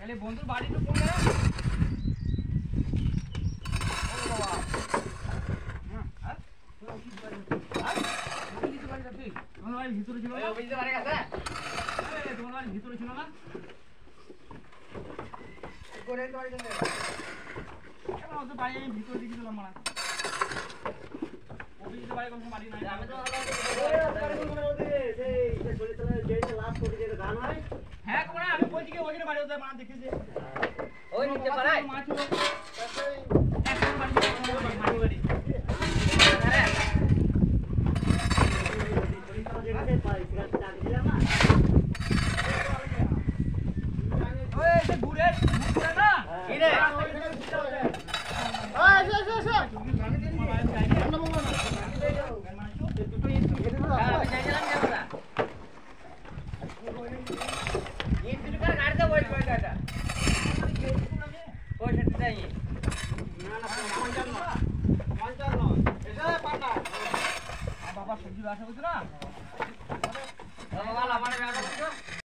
তাহলে বন্ধুর বাড়ি তো কোন জায়গা? ও বাবা হ্যাঁ তোর কি বাড়ি আর তুই কি বাড়ি যাচ্ছিস? তোমার বাড়ি ভিতরে ছিল না? ওই ভিতরে বাড়ি আছে এই তোমার বাড়ি ভিতরে ছিল না? করে তো বাড়ি যাবে কেন ওদের বাড়ি আমি ভিতরে দিকে ছিলাম মারা অভিজিৎ বাড়ি কোনো বাড়ি নাই আমি তো সেই চলে যে লাস্ট করে যে গান হয় হ্যাঁ কোনা আমি বলছি কি ওইখানে বাড়ি ওদের মা দেখেছে ওই নিচে পাড়ায় মা ছিল এখন বাড়ি বাড়ি বাড়ি ওই যে ঘুরে ঘুরে না কি রে বাবা সবজি ব্যবসা করছো না